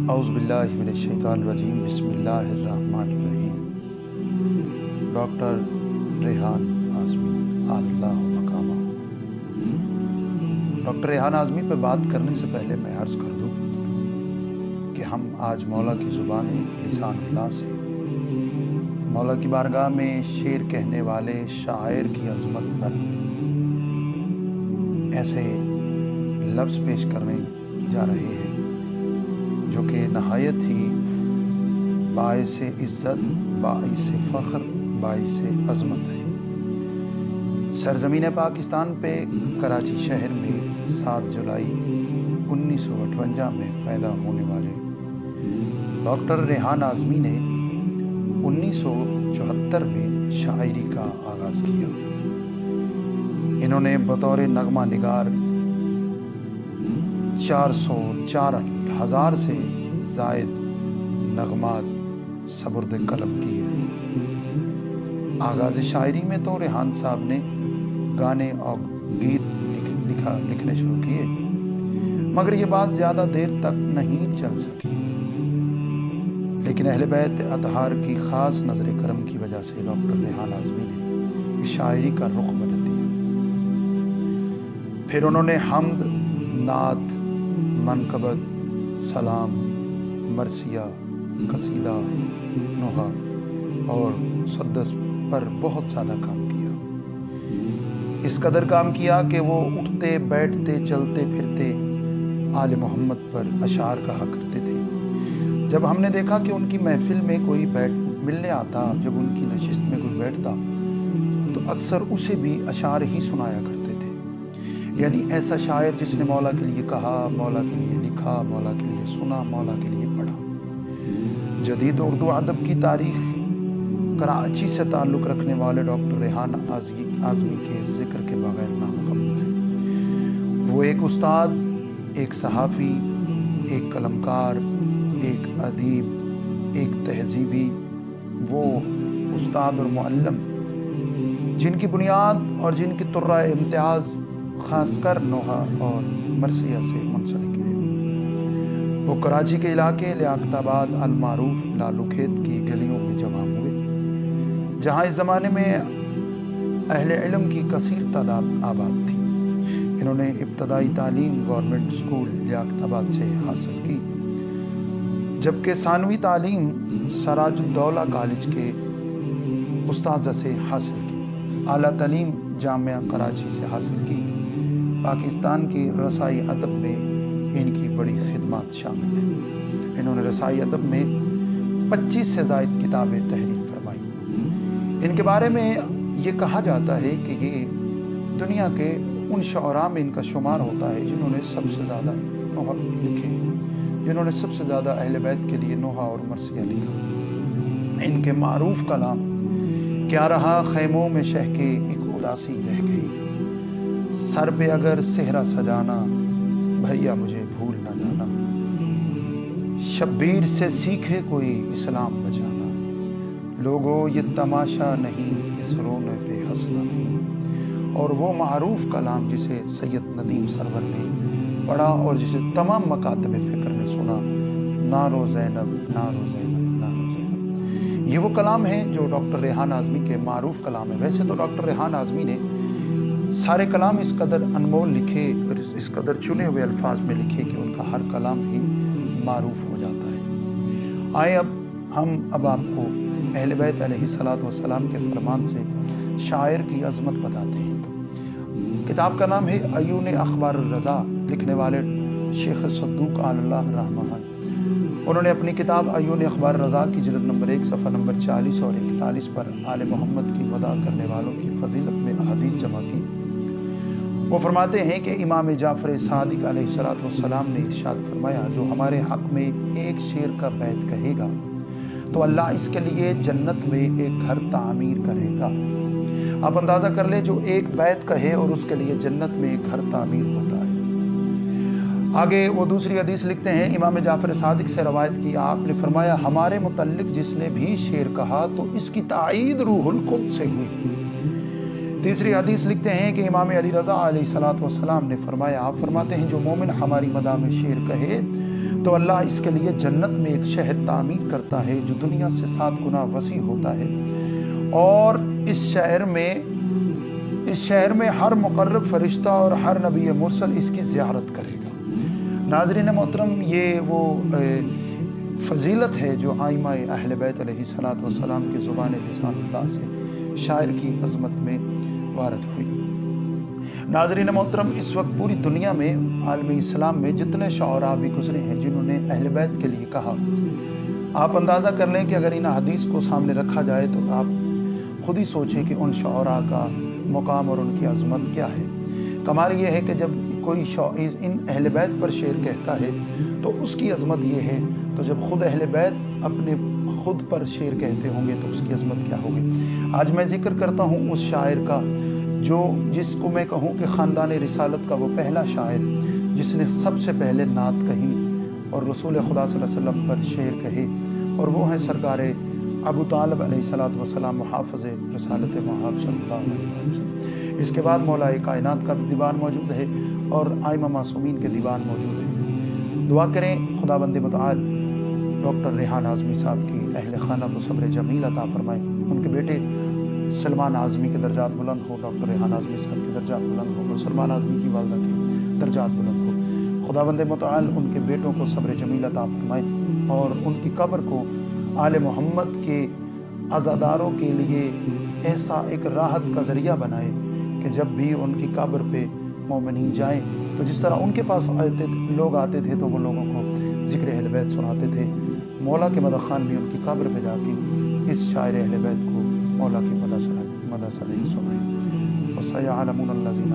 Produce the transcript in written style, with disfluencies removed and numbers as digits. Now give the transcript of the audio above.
اعوذ باللہ من الشیطان الرجیم بسم اللہ الرحمن الرحیم۔ ڈاکٹر ریحان اعظمی اللہ مقامہ۔ ڈاکٹر ریحان اعظمی پہ بات کرنے سے پہلے میں عرض کر دوں کہ ہم آج مولا کی زبان لسان اللہ سے مولا کی بارگاہ میں شعر کہنے والے شاعر کی عظمت پر ایسے لفظ پیش کرنے جا رہے ہیں جو کہ نہایت ہی باعث عزت، باعث فخر، باعث عظمت ہے۔ سرزمین پاکستان پہ کراچی شہر میں 7 جولائی 1958 میں پیدا ہونے والے ڈاکٹر ریحان اعظمی نے 1974 میں شاعری کا آغاز کیا۔ انہوں نے بطور نغمہ نگار 404,000 سے زائد نغمات سپرد قلم کیے۔ آغاز شاعری میں تو ریحان صاحب نے گانے اور گیت لکھنے شروع کیے، مگر یہ بات زیادہ دیر تک نہیں چل سکی۔ لیکن اہل بیت اطہار کی خاص نظر کرم کی وجہ سے ڈاکٹر ریحان اعظمی نے شاعری کا رخ بدل دیا۔ پھر انہوں نے حمد، نعت، منقبت، سلام، مرثیہ، قصیدہ، نوحہ اور مسدس پر بہت زیادہ کام کیا۔ اس قدر کام کیا کہ وہ اٹھتے بیٹھتے چلتے پھرتے آل محمد پر اشعار کہا کرتے تھے۔ جب ہم نے دیکھا کہ ان کی محفل میں کوئی ملنے آتا، جب ان کی نشست میں کوئی بیٹھتا تو اکثر اسے بھی اشعار ہی سنایا کرتے تھے، یعنی ایسا شاعر جس نے مولا کے لیے کہا، مولا کے لیے لکھا، مولا کے لیے سنا، مولا کے لیے پڑھا۔ جدید اردو ادب کی تاریخ کراچی سے تعلق رکھنے والے ڈاکٹر ریحان اعظمی کے ذکر کے بغیر نامکمل ہے۔ وہ ایک استاد، ایک صحافی، ایک قلمکار، ایک ادیب، ایک تہذیبی، وہ استاد اور معلم جن کی بنیاد اور جن کی طرہ امتیاز خاص کر نوحہ اور مرثیہ سے منسلک ہے۔ وہ کراچی کے علاقے لیاقت آباد المعروف لالو کھیت کی گلیوں میں جمع ہوئے، جہاں اس زمانے میں اہل علم کی کثیر تعداد آباد تھی۔ انہوں نے ابتدائی تعلیم گورنمنٹ اسکول لیاقت آباد سے حاصل کی، جبکہ ثانوی تعلیم سراج الدولہ کالج کے استاذہ سے حاصل کی۔ اعلیٰ تعلیم جامعہ کراچی سے حاصل کی۔ پاکستان کی رسائی ادب میں ان کی بڑی خدمات شامل ہیں۔ انہوں نے رسائی ادب میں 25 سے زائد کتابیں تحریر فرمائی۔ ان کے بارے میں یہ کہا جاتا ہے کہ یہ دنیا کے ان شعراء میں ان کا شمار ہوتا ہے جنہوں نے سب سے زیادہ نوحہ لکھے، جنہوں نے سب سے زیادہ اہل بیت کے لیے نوحہ اور مرثیہ لکھا۔ ان کے معروف کلام کیا رہا خیموں میں شہ کے ایک اداسی رہ گئی، سر پہ اگر صحرا سجانا بھیا مجھے بھول نہ جانا، شبیر سے سیکھے کوئی اسلام بچانا، لوگوں یہ تماشا نہیں اس رونے پہ ہنسنا نہیں۔ اور وہ معروف کلام جسے سید ندیم سرور نے پڑھا اور جسے تمام مکاتب فکر نے سنا، نارو زینب نارو زینب نارو زینب، یہ وہ کلام ہے جو ڈاکٹر ریحان اعظمی کے معروف کلام ہے۔ ویسے تو ڈاکٹر ریحان اعظمی نے سارے کلام اس قدر انمول لکھے اور اس قدر چنے ہوئے الفاظ میں لکھے کہ ان کا ہر کلام ہی معروف ہو جاتا ہے۔ آئے ہم آپ کو اہل بیت علیہ الصلوۃ والسلام کے فرمان سے شاعر کی عظمت بتاتے ہیں۔ کتاب کا نام ہے عیون اخبار الرضا، لکھنے والے شیخ صدوق اللہ رحمہ۔ انہوں نے اپنی کتاب عیون اخبار الرضا کی جلد نمبر 1 صفحہ نمبر 40 اور 41 پر آل محمد کی مدح کرنے والوں کی فضیلت میں احادیث جمع کی۔ وہ فرماتے ہیں کہ امام جعفر صادق علیہ السلام نے ارشاد فرمایا، جو ہمارے حق میں ایک شعر کا بیت کہے گا تو اللہ اس کے لیے جنت میں ایک گھر تعمیر کرے گا۔ آپ اندازہ کر لیں، جو ایک بیت کہے اور اس کے لیے جنت میں ایک گھر تعمیر ہوتا ہے۔ آگے وہ دوسری حدیث لکھتے ہیں، امام جعفر صادق سے روایت کی، آپ نے فرمایا، ہمارے متعلق جس نے بھی شعر کہا تو اس کی تائید روح القدس سے ہوئی۔ تیسری حدیث لکھتے ہیں کہ امام علی رضا علیہ السلام نے فرمایا، آپ فرماتے ہیں، جو مومن ہماری مدح میں شعر کہے تو اللہ اس کے لیے جنت میں ایک شہر تعمیر کرتا ہے جو دنیا سے 7 گنا وسیع ہوتا ہے، اور اس شہر میں ہر مقرب فرشتہ اور ہر نبی مرسل اس کی زیارت کرے گا۔ ناظرین محترم، یہ وہ فضیلت ہے جو آئمہ اہل بیت علیہ السلام کی زبان لسان اللہ سے شاعر کی عظمت میں وارد ہوئی۔ ناظرین محترم، اس وقت پوری دنیا میں عالم اسلام میں جتنے شعراء بھی گزرے ہیں جنہوں نے اہل بیت کے لیے کہا، آپ اندازہ کر لیں کہ اگر ان حدیث کو سامنے رکھا جائے تو آپ خود ہی سوچیں کہ ان شعراء کا مقام اور ان کی عظمت کیا ہے۔ کمال یہ ہے کہ جب کوئی ان اہل بیت پر شعر کہتا ہے تو اس کی عظمت یہ ہے، تو جب خود اہل بیت اپنے خود پر شعر کہتے ہوں گے تو اس کی عظمت کیا ہوگی۔ آج میں ذکر کرتا ہوں اس شاعر کا جس کو میں کہوں کہ خاندان رسالت کا وہ پہلا شاعر جس نے سب سے پہلے نعت کہی اور رسول خدا صلی اللہ علیہ وسلم پر شعر کہے، اور وہ ہیں سرکار ابو طالب علیہ السلام محافظ رسالت محمد صلی اللہ علیہ وسلم۔ اس کے بعد مولا کائنات کا بھی دیوان موجود ہے اور آئمہ معصومین کے دیوان موجود ہے۔ دعا کریں خدا بند متعال ڈاکٹر ریحان اعظمی صاحب کی اہل خانہ کو صبر جمیل عطا فرمائے، ان کے بیٹے سلمان اعظمی کے درجات بلند ہو، ڈاکٹر ریحان اعظمی صاحب کے درجات بلند ہو، اور سلمان اعظمی کی والدہ کے درجات بلند ہو۔ خدا بند متعال ان کے بیٹوں کو صبر جمیل عطا فرمائے اور ان کی قبر کو آل محمد کے عزاداروں کے لیے ایسا ایک راحت کا ذریعہ بنائے کہ جب بھی ان کی قبر پہ مومنین جائیں تو جس طرح ان کے پاس لوگ آتے تھے تو وہ لوگوں کو ذکر اہل بیت سناتے تھے، مولا کے مدح خان بھی ان کی قبر پہ جا کے اس شاعر اہل بیت کو مولا کی مدح سنائیں۔ وَسَيَعْلَمُونَ الَّذِينَ